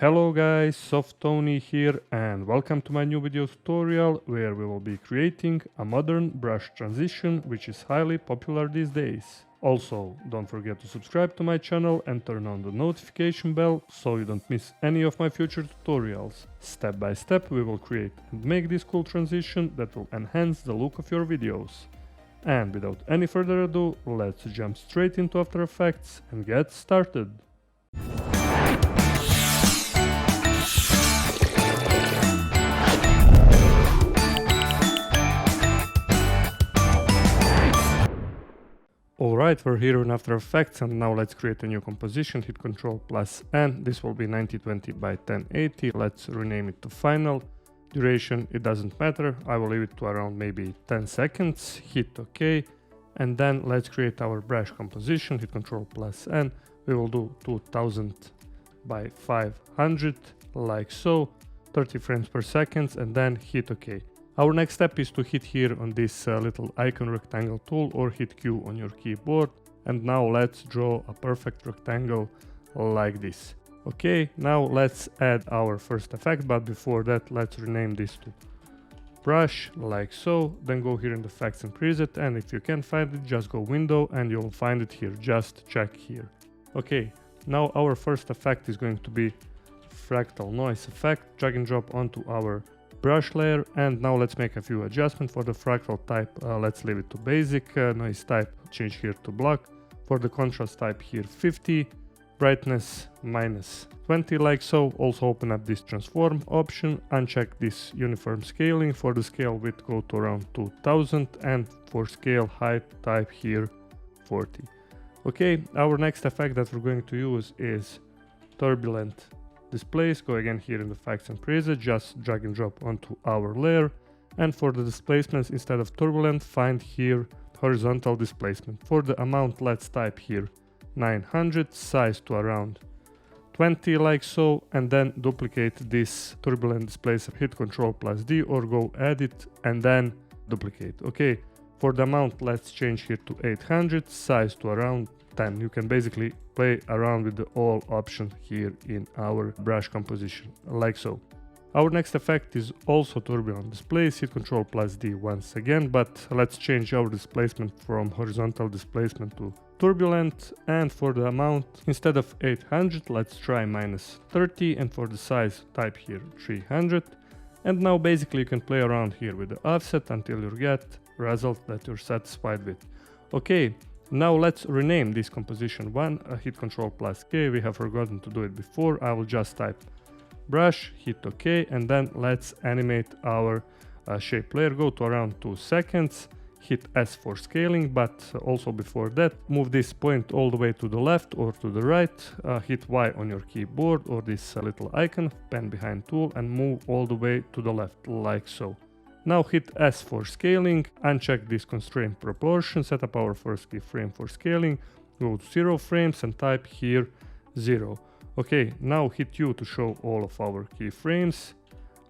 Hello guys, Soft Tony here and welcome to my new video tutorial where we will be creating a modern brush transition which is highly popular these days. Also, don't forget to subscribe to my channel and turn on the notification bell so you don't miss any of my future tutorials. Step by step we will create and make this cool transition that will enhance the look of your videos. And without any further ado, let's jump straight into After Effects and get started. Alright, we're here in After Effects and now let's create a new composition. Hit Ctrl plus N. This will be 1920 by 1080. Let's rename it to Final. Duration, it doesn't matter. I will leave it to around maybe 10 seconds. Hit OK. And then let's create our brush composition. Hit Ctrl plus N. We will do 2000 by 500 like so. 30 frames per second and then hit OK. Our next step is to hit here on this little icon rectangle tool or hit Q on your keyboard. And now let's draw a perfect rectangle like this. Okay, now let's add our first effect, but before that let's rename this to brush like so. Then go here in the effects and preset, and if you can't find it, just go window and you'll find it here. Just check here. Okay, now our first effect is going to be fractal noise effect. Drag and drop onto our brush layer, and now let's make a few adjustments. For the fractal type, let's leave it to basic. Noise type, change here to block. For the contrast type here 50, brightness -20 like so. Also open up this transform option, uncheck this uniform scaling. For the scale width, go to around 2000, and for scale height type here 40. Okay, our next effect that we're going to use is turbulent displace. Go again here in the effects and preset, just drag and drop onto our layer, and for the displacements, instead of turbulent, find here horizontal displacement. For the amount, let's type here 900, size to around 20 like so, and then duplicate this turbulent displacer. Hit Ctrl plus D or go edit and then duplicate. Okay, for the amount, let's change here to 800, size to around 10. You can basically play around with all options here in our brush composition, like so. Our next effect is also turbulent displace. Hit Ctrl plus D once again, but let's change our displacement from horizontal displacement to turbulent. And for the amount, instead of 800, let's try -30, and for the size, type here 300. And now basically you can play around here with the offset until you get a result that you're satisfied with. Okay. Now let's rename this composition one. Hit Ctrl plus K. We have forgotten to do it before. I will just type brush, hit OK, and then let's animate our shape layer. Go to around 2 seconds. Hit S for scaling, but also before that, move this point all the way to the left or to the right. Hit Y on your keyboard or this little icon, pen behind tool, and move all the way to the left like so. Now hit S for scaling, uncheck this constraint proportion, set up our first keyframe for scaling, go to 0 frames and type here 0. Okay, now hit U to show all of our keyframes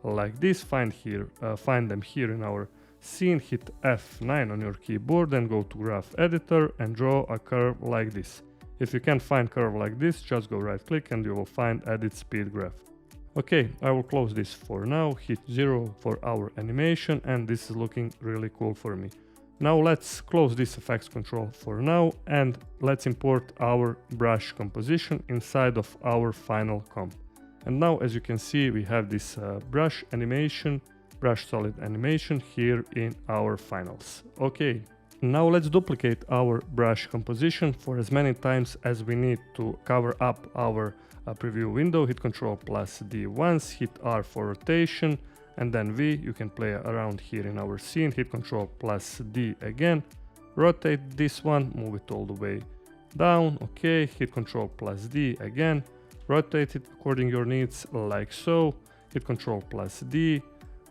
like this. Find them here in our scene, hit F9 on your keyboard and go to graph editor and draw a curve like this. If you can't find curve like this, just go right click and you will find edit speed graph. Okay, I will close this for now, hit 0 for our animation, and this is looking really cool for me. Now let's close this effects control for now, and let's import our brush composition inside of our final comp. And now, as you can see, we have this brush solid animation here in our finals. Okay, now let's duplicate our brush composition for as many times as we need to cover up our preview window. Hit Ctrl plus D once, hit R for rotation, and then V. You can play around here in our scene. Hit Ctrl plus D again, rotate this one, move it all the way down. Okay, hit Ctrl plus D again, rotate it according to your needs like so. Hit Ctrl plus D,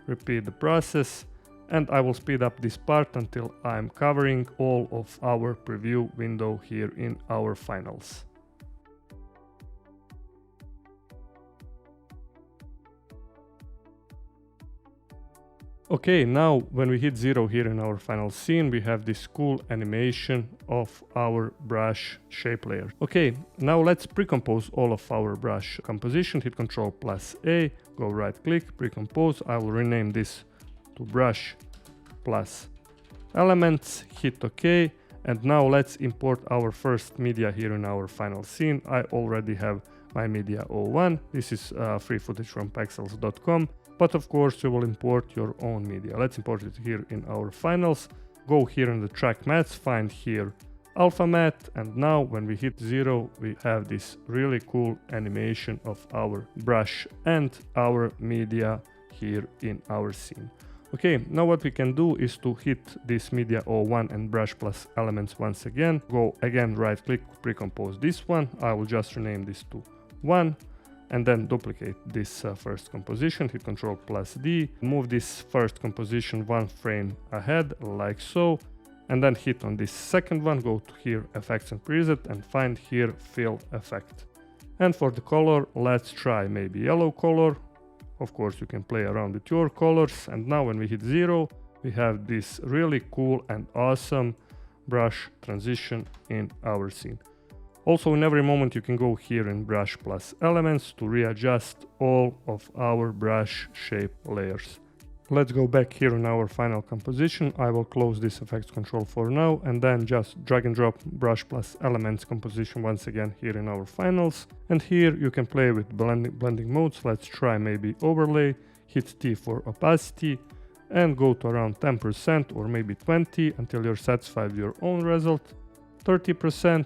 repeat the process, and I will speed up this part until I'm covering all of our preview window here in our finals. Okay, now when we hit 0 here in our final scene, we have this cool animation of our brush shape layer. Okay, now let's pre-compose all of our brush composition. Hit Ctrl+A, go right click, pre-compose. I will rename this to brush plus elements, hit OK. And now let's import our first media here in our final scene. I already have my media 01. This is free footage from pexels.com. But of course you will import your own media. Let's import it here in our finals. Go here in the track mattes, find here alpha matte, and now when we hit 0 we have this really cool animation of our brush and our media here in our scene. Okay, now what we can do is to hit this media 01 and brush plus elements once again. Go again, right click, pre-compose this one. I will just rename this to 1. And then duplicate this first composition, hit Ctrl+D, move this first composition 1 frame ahead, like so, and then hit on this second one, go to here, effects and preset, and find here fill effect. And for the color, let's try maybe yellow color. Of course, you can play around with your colors, and now when we hit 0, we have this really cool and awesome brush transition in our scene. Also, in every moment you can go here in brush plus elements to readjust all of our brush shape layers. Let's go back here in our final composition. I will close this effects control for now and then just drag and drop brush plus elements composition once again here in our finals. And here you can play with blending modes. Let's try maybe overlay, hit T for opacity and go to around 10% or maybe 20 until you're satisfied with your own result. 30%.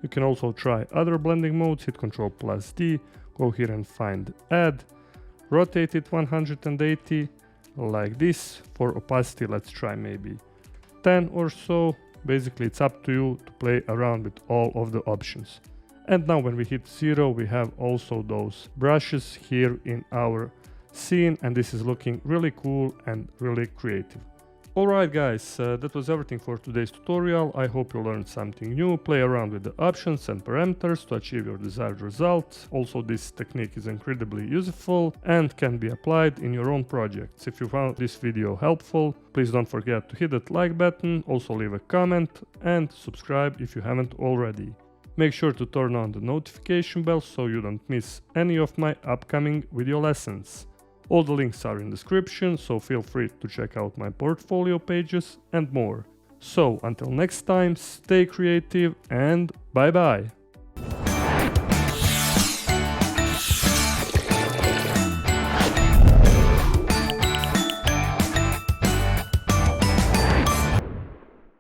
You can also try other blending modes, hit Ctrl+D, go here and find add, rotate it 180 like this. For opacity, let's try maybe 10 or so. Basically, it's up to you to play around with all of the options. And now when we hit 0, we have also those brushes here in our scene, and this is looking really cool and really creative. Alright guys, that was everything for today's tutorial. I hope you learned something new. Play around with the options and parameters to achieve your desired result. Also, this technique is incredibly useful and can be applied in your own projects. If you found this video helpful, please don't forget to hit that like button, also leave a comment and subscribe if you haven't already. Make sure to turn on the notification bell so you don't miss any of my upcoming video lessons. All the links are in the description, so feel free to check out my portfolio pages and more. So until next time, stay creative and bye bye!